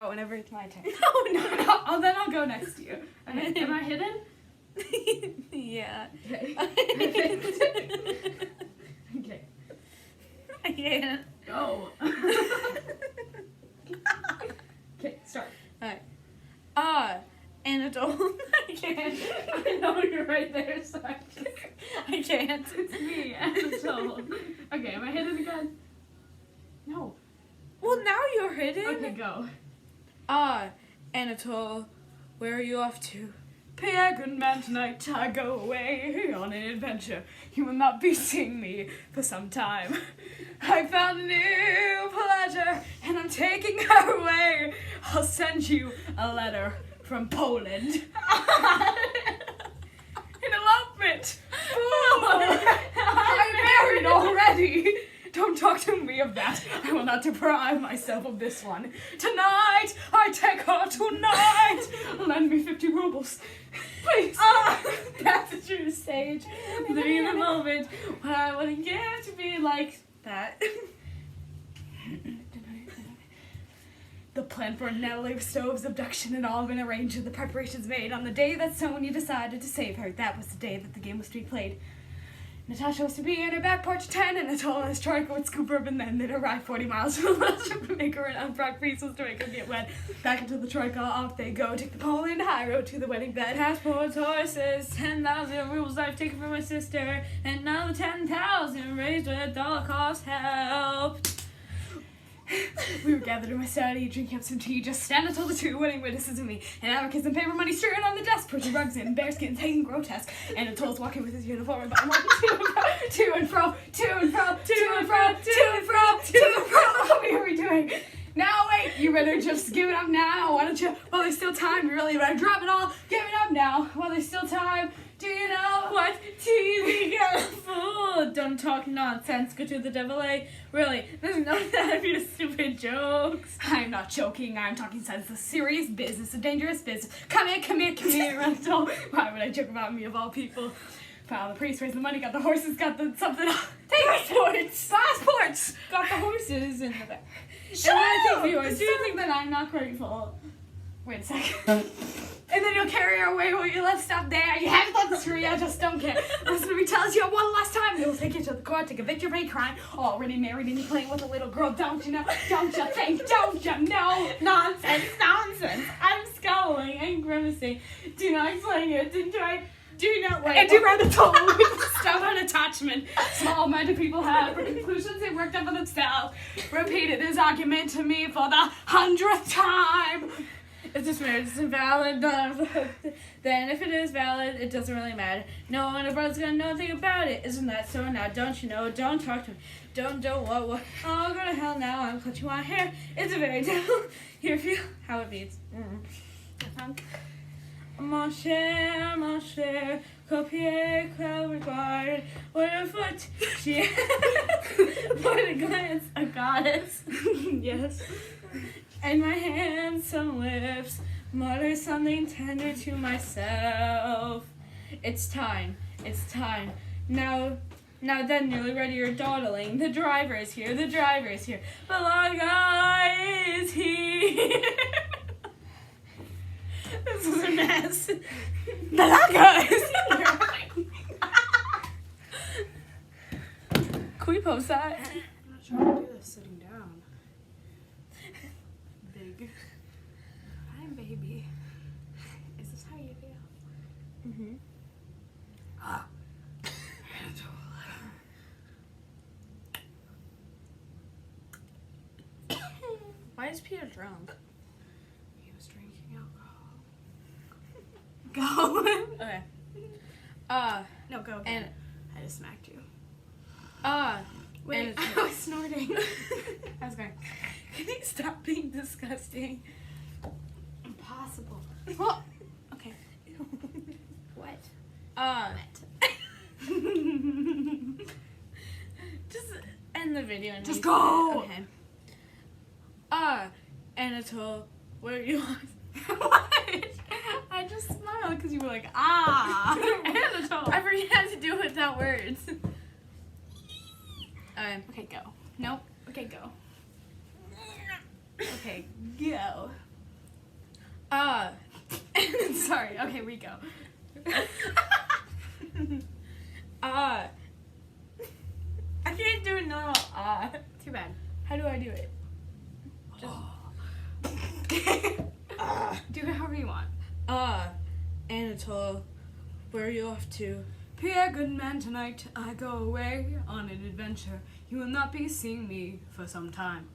whenever it's my turn. No. Then I'll go next to you. Okay. Am I hidden? Yeah. Okay. Okay. I can't. Go. Okay, start. Alright. Anatole. I can't. I know you're right there, so I can't. It's me, Anatole. Okay, am I hidden again? No. Well, now you're hidden. Okay, go. Anatole, where are you off to? Good man, tonight I go away on an adventure. You will not be seeing me for some time. I found a new pleasure, and I'm taking her away. I'll send you a letter from Poland. An elopement. I'm married already. Don't talk to me of that. I will not deprive myself of this one. Tonight, I take her tonight. Lend me 50 rubles. Please. That's a true stage. Living in the moment. What I wouldn't give to be like that. The plan for Natalie Stowe's abduction had all been arranged and the preparations made. On the day that Sonia decided to save her, that was the day that the game was to be played. Natasha was to be in her back porch at 10, and Anatole and his troika would scoop her up, and then they'd arrive 40 miles from the to make her an unfrocked priestess to make her get wet. Back into the troika, off they go. Take the Poland high road to the wedding bed. Passports, horses, 10,000 rubles I've taken from my sister, and another 10,000 raised with Holocaust help. We were gathered in my study, drinking up some tea, just Anatole, the two wedding witnesses, and me, and abacus and paper money strewn on the desk, putting rugs in, bearskins hanging grotesque. Anatole's walking with his uniform, and I'm walking to and fro. What are we doing? Now wait, you better just give it up now. Why don't you, while there's still time, you really better drop it all. Give it up now, while there's still time. Do you know what TV got? Fool! Don't talk nonsense. Go to the devil, eh? Really, there's no time for your stupid jokes. I'm not joking. I'm talking sense. It's a serious business, a dangerous business. Come here, Anatole. Why would I joke about me of all people? Wow, the priest raised the money, got the horses, got the something else. Passports! Got the horses in the back. Shut and up! I think viewers, do you think that I'm not grateful? Wait a second. And then you'll carry her away when you left stuff there. You haven't thought this through, I just don't care. Listen to me tell you one last time. They'll take you to the court to convict you for any crime. Already married and you're playing with a little girl, don't you know? Don't you think? Don't you know? Nonsense. I'm scowling and grimacing. Do not explain it. Do not wait. And do Anatole with stubborn attachment. Small-minded people have for conclusions they worked up for themselves. Repeated his argument to me for the 100th time. If this marriage is invalid, then if it is valid, it doesn't really matter. No one abroad's gonna know anything about it. Isn't that so? Now, don't you know? Don't talk to me. Don't, what? Oh, go to hell now. I'm clutching my hair. It's a very devil. Here, feel how it beats. Mon cher, copier, crowd required. What a foot, she for a glance, a goddess. Yes. And my hands, some lips, mutter something tender to myself. It's time. Now then, nearly ready, you're dawdling. The driver is here. The long guy is here. This is a mess. The long guy is here. Can we post that? I'm not sure how to do this sitting down. Big. Hi, baby. Is this how you feel? Mm-hmm. Why is Peter drunk? He was drinking alcohol. Go. Okay. No, go again. And I just smacked you. Wait, And I was snorting. I was going, can you stop being disgusting? Impossible. Well, okay. What? Just end the video and Just reset go! it. Okay. Anatole, where are you on? What? I just smiled because you were like, Anatole. I forget how to do it without words. Okay, go. Nope. Okay, go. Okay, go. Sorry, okay, we go. I can't do a normal Too bad. How do I do it? Just Do it however you want. Anatole, where are you off to? Pierre, good man, tonight I go away on an adventure. You will not be seeing me for some time.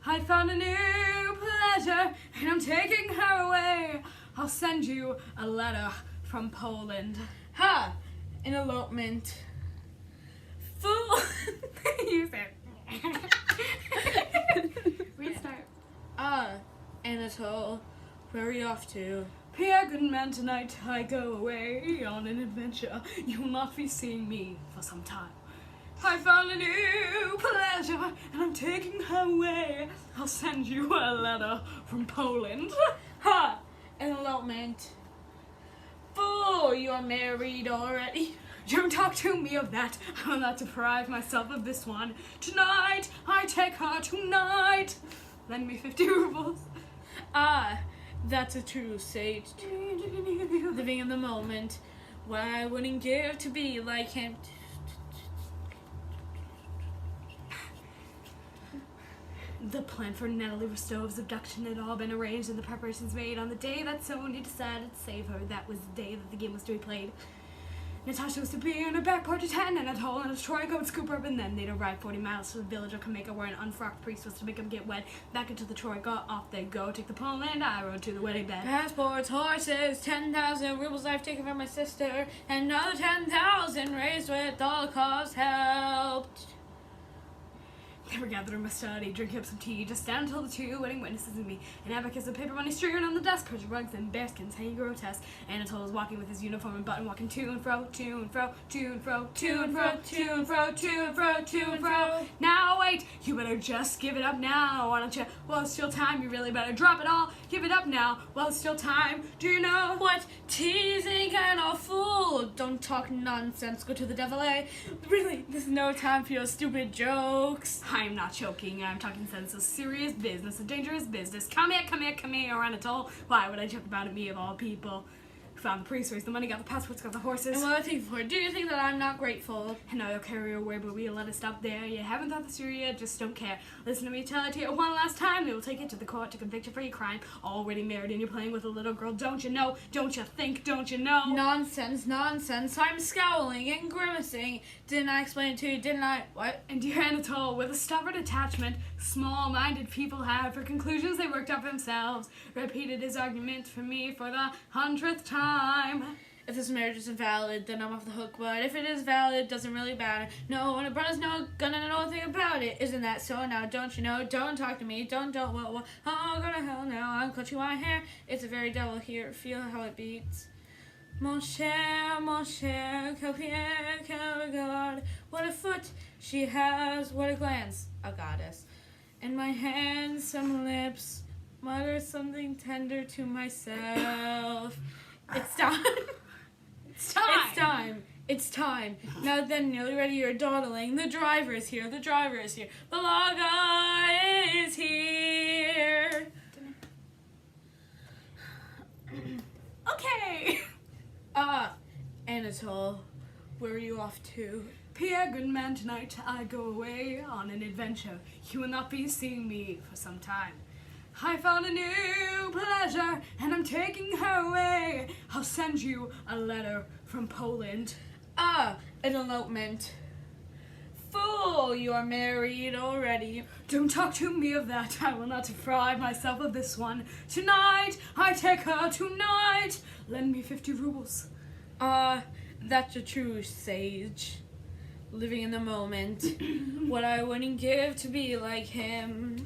I found a new pleasure, and I'm taking her away. I'll send you a letter from Poland. Ha! An elopement. Fool! You said. Restart. Anatole, where are you off to? Pierre, good man, tonight I go away on an adventure. You will not be seeing me for some time. I found a new pleasure, and I'm taking her away. I'll send you a letter from Poland. Ha! An elopement. Fool! You are married already. Don't talk to me of that. I will not deprive myself of this one. Tonight, I take her tonight. Lend me 50 rubles. That's a true sage. Living in the moment. What I wouldn't give to be like him. The plan for Natalie Rostow's abduction had all been arranged and the preparations made. On the day that Sonya decided to save her, that was the day that the game was to be played. Natasha was to be in her back porch at 10, and Anatole and a Troika would scoop her up, and then they'd arrive 40 miles to the village of Kameka, where an unfrocked priest was to make them get wet. Back into the Troika, off they go, take the Poland, I rode to the wedding bed. Passports, horses, 10,000 rubles I've taken from my sister, and another 10,000 raised with all cause helped. They were gathered in my study, drinking up some tea, just down until the two wedding witnesses and me. An abacus of paper money strewn on the desk, Persian rugs and bearskins hanging grotesque. Anatole was walking with his uniform and button, walking to and fro, to and fro, to and fro, to and fro, to and fro, to and fro, to and fro. Now wait, you better just give it up now, why don't you? Well, it's still time, you really better drop it all. Give it up now, well, it's still time. Do you know? What? Teasing kind of fool! Don't talk nonsense, go to the devil, eh? Really, there's no time for your stupid jokes. I'm not joking, I'm talking sense. A serious business, a dangerous business. Come here, Anatole. Why would I joke about it, me of all people? Found the priest, raised the money, got the passports, got the horses. And what I think for? Do you think that I'm not grateful? And now you'll carry her away, but we'll let it stop there. You haven't thought this through yet, just don't care. Listen to me tell it to you one last time. They will take it to the court to convict you for your crime. Already married and you're playing with a little girl, don't you know? Don't you think? Don't you know? Nonsense, nonsense. I'm scowling and grimacing. Didn't I explain it to you? Didn't I? What? And dear Anatole, with a stubborn attachment small-minded people have for conclusions they worked up themselves, repeated his argument for me for the 100th time. If this marriage isn't valid, then I'm off the hook. But if it is valid, it doesn't really matter. No, and a brother's not gonna know a thing about it. Isn't that so? Now, don't you know? Don't talk to me. Don't. What? Oh, go to hell now. I'm clutching my hair. It's a very devil here. Feel how it beats. Mon cher, quel pied, quel regard. What a foot she has. What a glance. A goddess. And my hands, some lips. Mutter something tender to myself. It's time. It's time. It's time. It's time. Now then, nearly ready, you're dawdling. The driver is here. The driver is here. Balaga is here. Okay. Anatole, where are you off to? Pierre, good man, tonight I go away on an adventure. You will not be seeing me for some time. I found a new pleasure, and I'm taking her away. I'll send you a letter from Poland. An elopement. Fool, you are married already. Don't talk to me of that. I will not deprive myself of this one. Tonight, I take her tonight. Lend me 50 rubles. That's a true sage. Living in the moment. What I wouldn't give to be like him.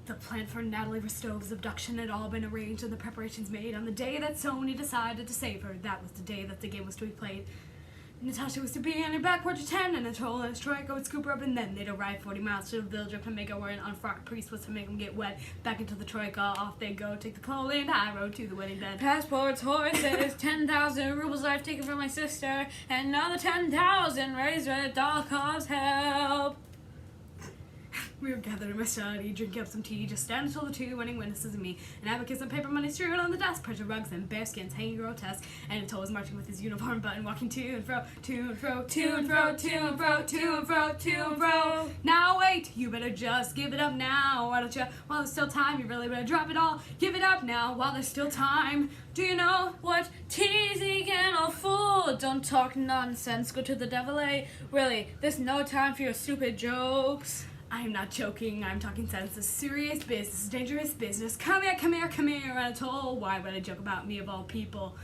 The plan for Natalie Rostow's abduction had all been arranged and the preparations made. On the day that Sonya decided to save her, that was the day that the game was to be played. Natasha was to be on her back porch at 10, and Anatole and Troika would scoop her up, and then they'd arrive 40 miles to the village of Kameka, where an unfrocked priest was to make them get wet. Back into the Troika, off they go, take the Poland, I rode to the wedding bed. Passports, horses, 10,000 rubles I've taken from my sister, and another 10,000 raised with all cause help. We were gathered in my study, drinking up some tea, just stand until the two winning witnesses and me, and abacus and paper money strewn on the desk, pressure rugs and bearskins hanging grotesque, and until was marching with his uniform button, walking to and fro, to and fro, to and fro, to and fro, to and fro, to and fro. Now wait, you better just give it up now. Why don't you, while there's still time, you really better drop it all. Give it up now while there's still time. Do you know what? Teasing and a fool. Don't talk nonsense. Go to the devil, eh? Really, there's no time for your stupid jokes. I'm not joking, I'm talking sense. This is serious business, dangerous business. Come here, come here, come here, Anatole. Why would I joke about me of all people?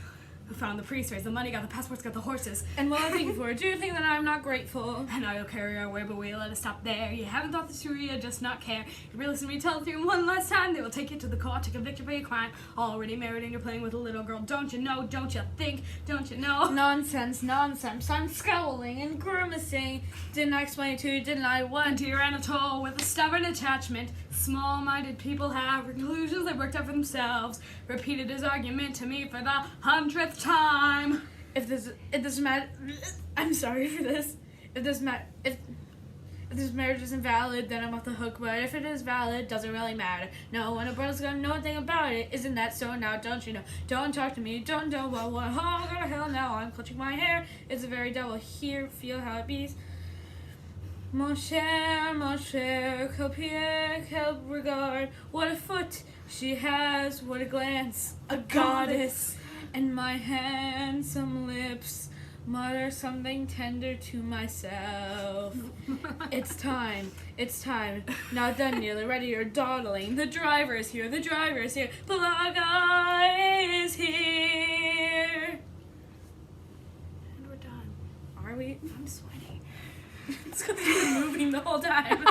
Who found the priest, raised the money, got the passports, got the horses. And what I'm thinking for, do you think that I'm not grateful? And I'll carry our way, but we let us stop there. You haven't thought this through, you just not care. You really listen to me tell it through one last time. They will take you to the court to convict you for your crime. Already married and you're playing with a little girl. Don't you know, don't you think, don't you know? Nonsense, nonsense. I'm scowling and grimacing. Didn't I explain it to you, didn't I? What? And dear Anatole, with a stubborn attachment, small-minded people have conclusions they've worked out for themselves. Repeated his argument to me for the 100th time. If this matter, I'm sorry for this. If this marriage isn't valid, then I'm off the hook. But if it is valid, doesn't really matter. No one abroad's gonna know a thing about it. Isn't that so? Now, don't you know? Don't talk to me. Don't know what. Oh, go to hell now. I'm clutching my hair. It's the very devil. Here, feel how it beats. Mon cher, copier, quel regard. What a foot she has. What a glance. A goddess. And my handsome lips mutter something tender to myself. It's time. Now then, nearly ready, you're dawdling. The driver is here. Balaga is here. And we're done. Are we? I'm sweaty. It's because you've been moving the whole time.